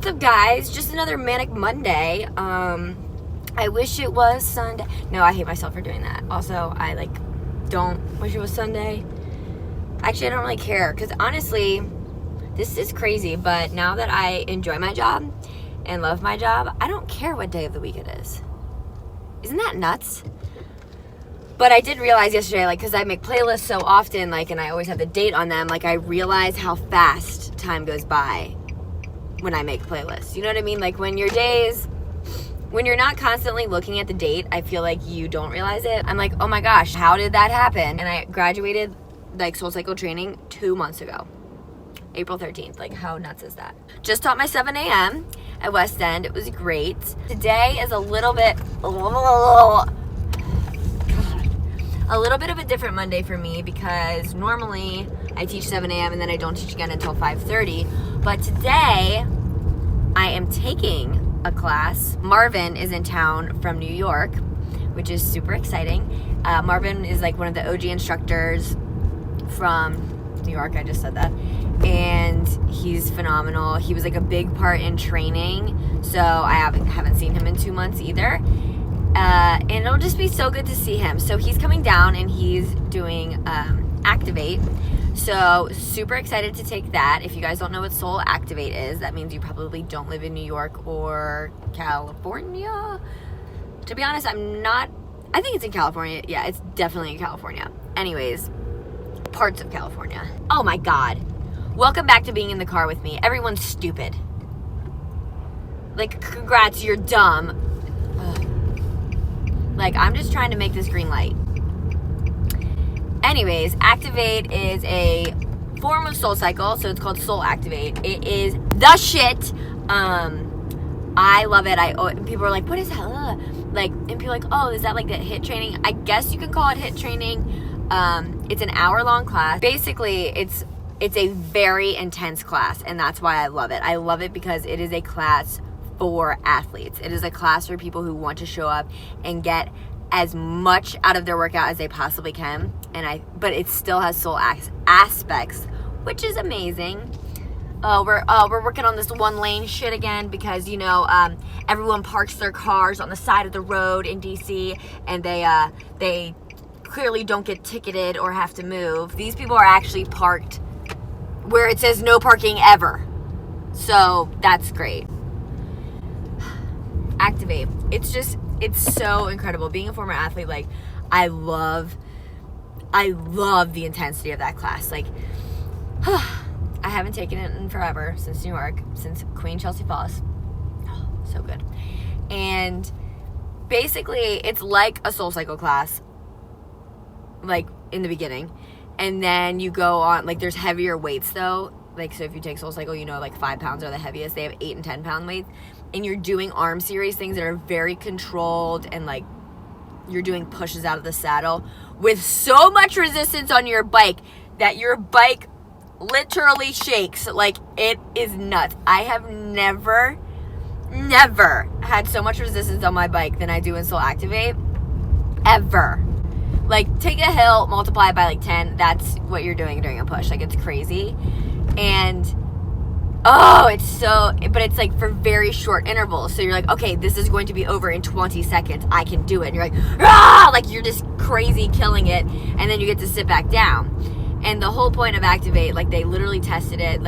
up, guys? Just another manic Monday. I wish it was Sunday. No, I hate myself for doing that. Also, I don't wish it was Sunday. Actually, I don't really care, because honestly, this is crazy, but now that I enjoy my job and love my job, I don't care what day of the week it is. Isn't that nuts? But I did realize yesterday, because I make playlists so often, and I always have the date on them, I realize how fast time goes by when I make playlists. You know what I mean? When you're not constantly looking at the date, I feel like you don't realize it. I'm like, oh my gosh, how did that happen? And I graduated, SoulCycle training 2 months ago. April 13th. How nuts is that? Just taught my 7 a.m. at West End. It was great. Today is a little bit of a different Monday for me, because normally I teach 7 a.m. and then I don't teach again until 5:30. But today I am taking a class. Marvin is in town from New York, which is super exciting. Marvin is one of the OG instructors from New York. I just said that. And he's phenomenal. He was a big part in training, so I haven't seen him in 2 months either. And it'll just be so good to see him. So he's coming down and he's doing Activate. So super excited to take that. If you guys don't know what SoulActivate is, that means you probably don't live in New York or California. To be honest, I think it's in California. Yeah, it's definitely in California. Anyways, parts of California. Oh my God. Welcome back to being in the car with me. Everyone's stupid. Congrats, you're dumb. Ugh. I'm just trying to make this green light. Anyways, Activate is a form of SoulCycle, so it's called SoulActivate. It is the shit. I love it. People are like, what is that? And people are like, oh, is that the HIIT training? I guess you can call it HIIT training. It's an hour-long class. Basically, it's a very intense class, and that's why I love it. I love it because it is a class for athletes. It is a class for people who want to show up and get as much out of their workout as they possibly can, but it still has soul aspects, which is amazing. We're working on this one lane shit again, because everyone parks their cars on the side of the road in DC, and they clearly don't get ticketed or have to move. These people are actually parked where it says no parking ever, so that's great. Activate. It's so incredible. Being a former athlete, I love the intensity of that class. I haven't taken it in forever, since New York, since Queen Chelsea Falls. Oh, so good. And basically, it's like a SoulCycle class, in the beginning. And then you go on, there's heavier weights, though. So if you take SoulCycle, 5 pounds are the heaviest. They have 8 and 10 pound weights. And you're doing arm series, things that are very controlled, and you're doing pushes out of the saddle with so much resistance on your bike that your bike literally shakes. It is nuts. I have never had so much resistance on my bike than I do in SoulActivate, ever. Take a hill, multiply it by 10. That's what you're doing during a push. It's crazy. And but it's for very short intervals. So you're okay, this is going to be over in 20 seconds. I can do it. And you're ah! You're just crazy killing it. And then you get to sit back down. And the whole point of Activate, they literally tested it.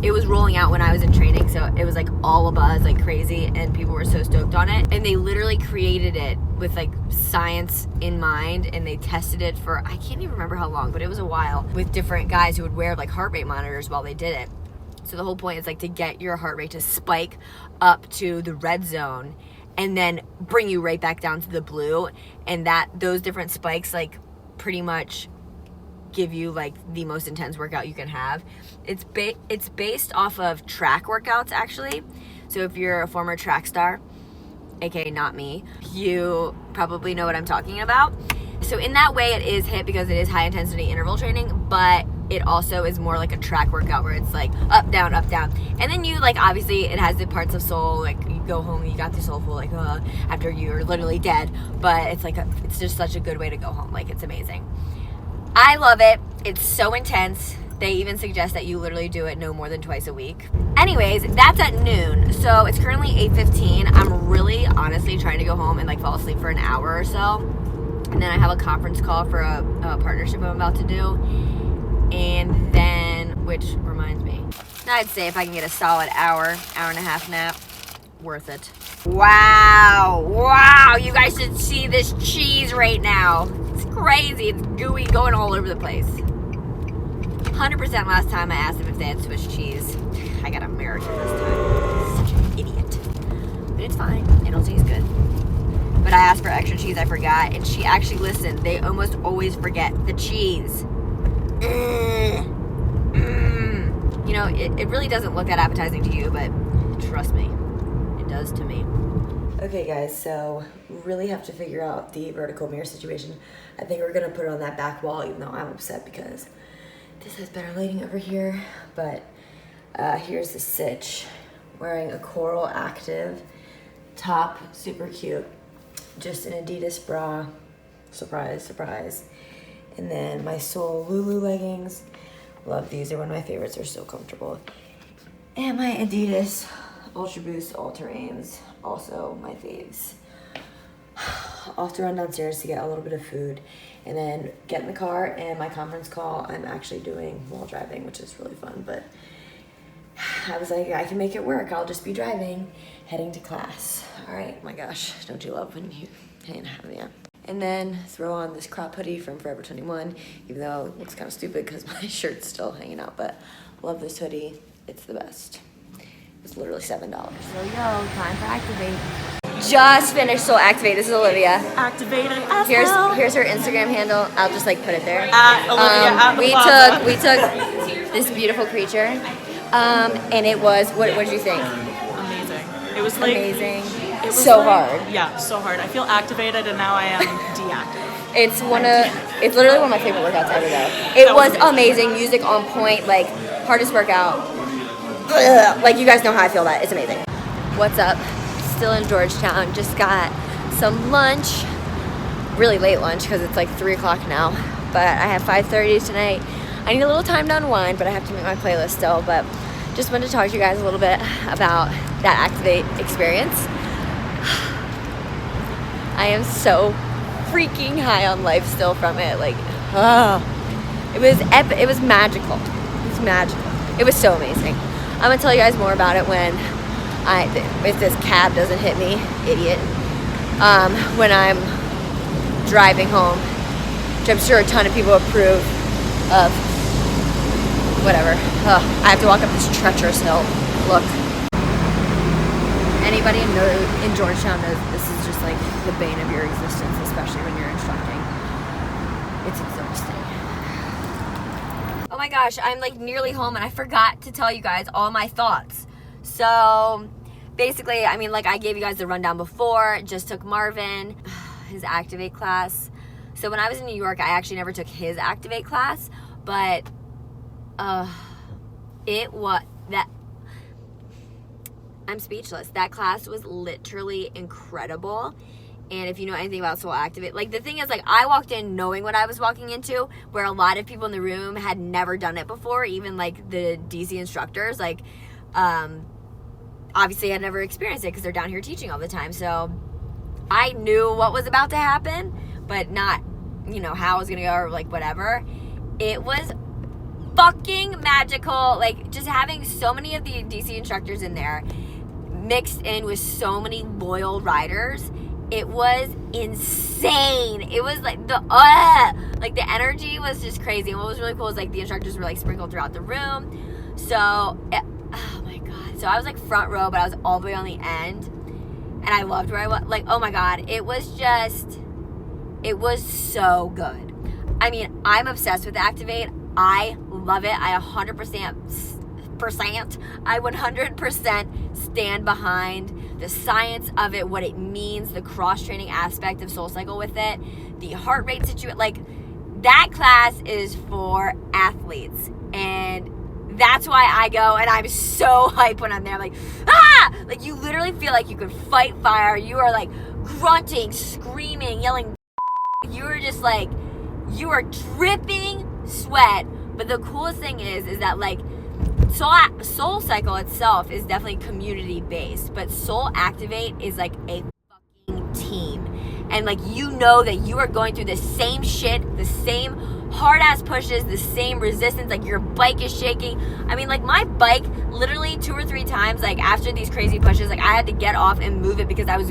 It was rolling out when I was in training. So it was all a buzz, crazy. And people were so stoked on it. And they literally created it with science in mind. And they tested it for, I can't even remember how long, but it was a while, with different guys who would wear heart rate monitors while they did it. So the whole point is to get your heart rate to spike up to the red zone and then bring you right back down to the blue. And those different spikes pretty much give you the most intense workout you can have. It's based off of track workouts, actually. So if you're a former track star, aka not me, you probably know what I'm talking about. So in that way, it is HIIT because it is high intensity interval training, but it also is more like a track workout where it's up, down, and then you obviously it has the parts of soul, you go home, you got the soulful after you're literally dead, but it's it's just such a good way to go home. It's amazing. I love it. It's so intense. They even suggest that you literally do it no more than twice a week. Anyways, that's at noon. So it's currently 8:15. I'm really honestly trying to go home and like fall asleep for an hour or so. And then I have a conference call for a partnership I'm about to do. And then, which reminds me, I'd say if I can get a solid hour and a half nap, worth it. Wow, you guys should see this cheese right now. It's crazy, it's gooey, going all over the place. 100% last time I asked them if they had Swiss cheese. I got American this time. Such an idiot. But it's fine, it'll taste good. But I asked for extra cheese, I forgot, and she actually listened. They almost always forget the cheese. You know, it really doesn't look that appetizing to you, but trust me, it does to me. Okay guys, so really have to figure out the vertical mirror situation. I think we're gonna put it on that back wall, even though I'm upset because this has better lighting over here. But here's the sitch. Wearing a Coral Active top, super cute. Just an Adidas bra, surprise, surprise. And then my Soul Lulu leggings. Love these, they're one of my favorites, they're so comfortable. And my Adidas Ultra Boost All-Terrains, also my faves. I'll have to run downstairs to get a little bit of food and then get in the car, and my conference call I'm actually doing while driving, which is really fun, but I was like, I can make it work. I'll just be driving, heading to class. All right, oh my gosh, don't you love when you have yeah. And then throw on this crop hoodie from Forever 21, even though it looks kind of stupid because my shirt's still hanging out, but love this hoodie. It's the best. It's literally $7. So yo, time for Activate. Just finished SoulActivate. This is Olivia. Activating. Here's her Instagram handle. I'll just like put it there. Olivia. We took this beautiful creature, and it was what did you think? Amazing. It was like amazing. It was so like, hard. Yeah, so hard. I feel activated, and now I am deactive. It's literally one of my favorite workouts ever though. It was amazing. Music on point, like hardest workout. Ugh. Like you guys know how I feel that. It's amazing. What's up? Still in Georgetown. Just got some lunch. Really late lunch because it's like 3 o'clock now. But I have 5:30 tonight. I need a little time to unwind, but I have to make my playlist still. But just wanted to talk to you guys a little bit about that Activate experience. I am so freaking high on life still from it. Like, it was epic. It was magical. It was magical. It was so amazing. I'm gonna tell you guys more about it when if this cab doesn't hit me, idiot. When I'm driving home, which I'm sure a ton of people approve of. Whatever. I have to walk up this treacherous hill. Look. Anybody in Georgetown knows this is just like the bane of your existence, especially when you're instructing. It's exhausting. Oh my gosh, I'm like nearly home and I forgot to tell you guys all my thoughts. So basically, I mean, like I gave you guys the rundown before. Just took Marvin, his Activate class. So when I was in New York, I actually never took his Activate class, but it was that. I'm speechless. That class was literally incredible. And if you know anything about SoulActivate, like the thing is, like I walked in knowing what I was walking into, where a lot of people in the room had never done it before, even like the DC instructors, like obviously had never experienced it because they're down here teaching all the time. So I knew what was about to happen, but not, you know, how it was gonna go or like whatever. It was fucking magical. Like just having so many of the DC instructors in there mixed in with so many loyal riders, it was insane. It was like the energy was just crazy. And what was really cool is like the instructors were like sprinkled throughout the room. So oh my god, so I was like front row, but I was all the way on the end, and I loved where I was. Like, oh my god, it was so good. I mean, I'm obsessed with Activate. I love it. I 100% stand behind the science of it, what it means, the cross-training aspect of SoulCycle with it, the heart rate situation. Like, that class is for athletes, and that's why I go, and I'm so hyped when I'm there. Like, like you literally feel like you could fight fire. You are like grunting, screaming, yelling. You are just like, you are dripping sweat, But the coolest thing is that like SoulCycle itself is definitely community based, but SoulActivate is like a fucking team. And like, you know that you are going through the same shit, the same hard ass pushes, the same resistance, like your bike is shaking. I mean, like my bike literally 2 or 3 times, like after these crazy pushes, like I had to get off and move it because I was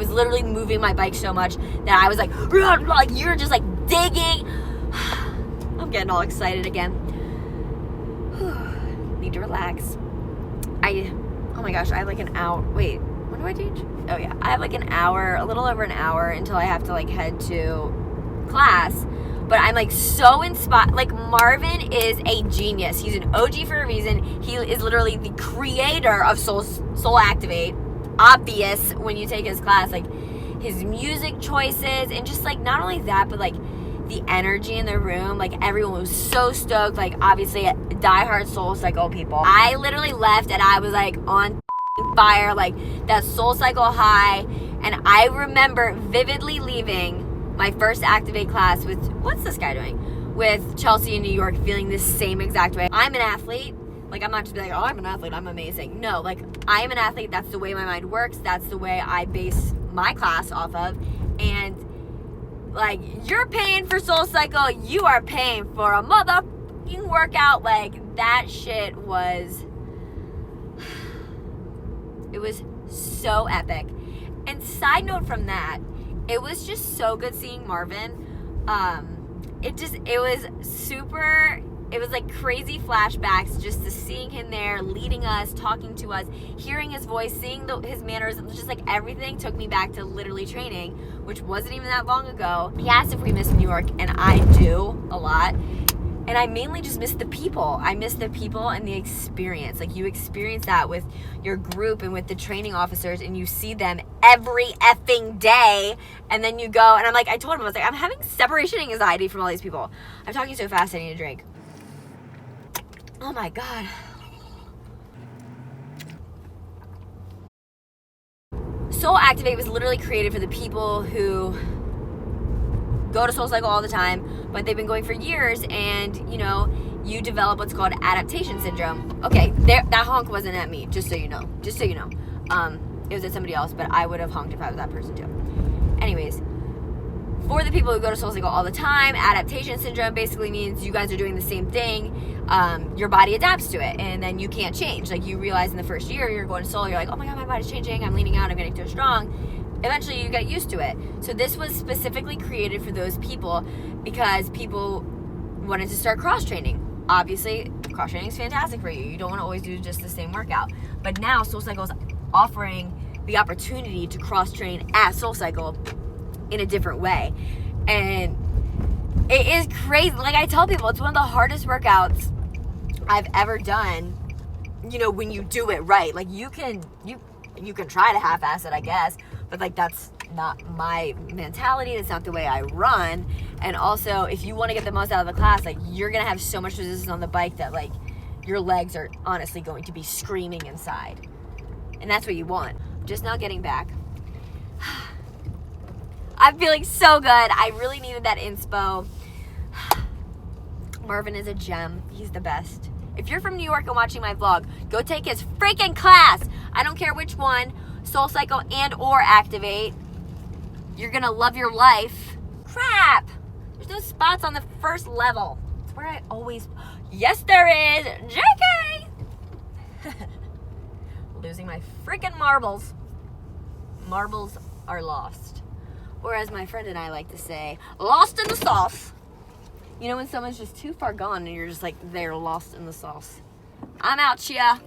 literally moving my bike so much that I was like you're just like digging. I'm getting all excited again. Need to relax. Oh my gosh, I have like an hour. Wait, when do I teach? Oh yeah, I have like an hour, a little over an hour until I have to like head to class. But I'm like so inspired. Like Marvin is a genius. He's an OG for a reason. He is literally the creator of SoulActivate. Obvious when you take his class, like his music choices and just like not only that, but like the energy in the room. Like everyone was so stoked. Like obviously diehard SoulCycle people. I literally left and I was like on fire, like that SoulCycle high. And I remember vividly leaving my first Activate class with, what's this guy doing? With Chelsea in New York, feeling the same exact way. I'm an athlete. Like, I'm not just like, oh, I'm an athlete, I'm amazing. No, like, I am an athlete. That's the way my mind works. That's the way I base my class off of. And, like, you're paying for SoulCycle. You are paying for a motherfucking workout. Like, that shit was... It was so epic. And side note from that, it was just so good seeing Marvin. It was super, it was like crazy flashbacks just to seeing him there, leading us, talking to us, hearing his voice, seeing his manners, just like everything took me back to literally training, which wasn't even that long ago. He asked if we miss New York, and I do a lot. And I mainly just miss the people. I miss the people and the experience. Like, you experience that with your group and with the training officers, and you see them every effing day. And then you go, and I'm like, I told him, I was like, I'm having separation anxiety from all these people. I'm talking so fast, I need a drink. Oh my God. SoulActivate was literally created for the people who go to SoulCycle all the time, but they've been going for years, and you know, you develop what's called adaptation syndrome. Okay, that honk wasn't at me, just so you know. It was at somebody else, but I would have honked if I was that person too. Anyways, for the people who go to SoulCycle all the time, adaptation syndrome basically means you guys are doing the same thing. Your body adapts to it, and then you can't change. Like, you realize in the first year you're going to Soul, you're like, oh my God, my body's changing, I'm leaning out, I'm getting too strong. Eventually you get used to it. So this was specifically created for those people because people wanted to start cross training. Obviously, cross training is fantastic for you. You don't want to always do just the same workout. But now SoulCycle is offering the opportunity to cross train at SoulCycle in a different way. And it is crazy. Like I tell people, it's one of the hardest workouts I've ever done, you know, when you do it right. Like, you can try to half-ass it, I guess, but like, that's not my mentality. That's not the way I run. And also, if you want to get the most out of the class, like, you're gonna have so much resistance on the bike that like your legs are honestly going to be screaming inside, and that's what you want. Just now getting back. I'm feeling so good. I really needed that inspo. Marvin is a gem. He's the best. If you're from New York and watching my vlog, go take his freaking class. I don't care which one, SoulCycle and or Activate. You're gonna love your life. Crap! There's no spots on the first level. It's where I always... Yes, there is! JK! Losing my freaking marbles. Marbles are lost. Or as my friend and I like to say, lost in the sauce. You know when someone's just too far gone and you're just like, they're lost in the sauce. I'm out, chia.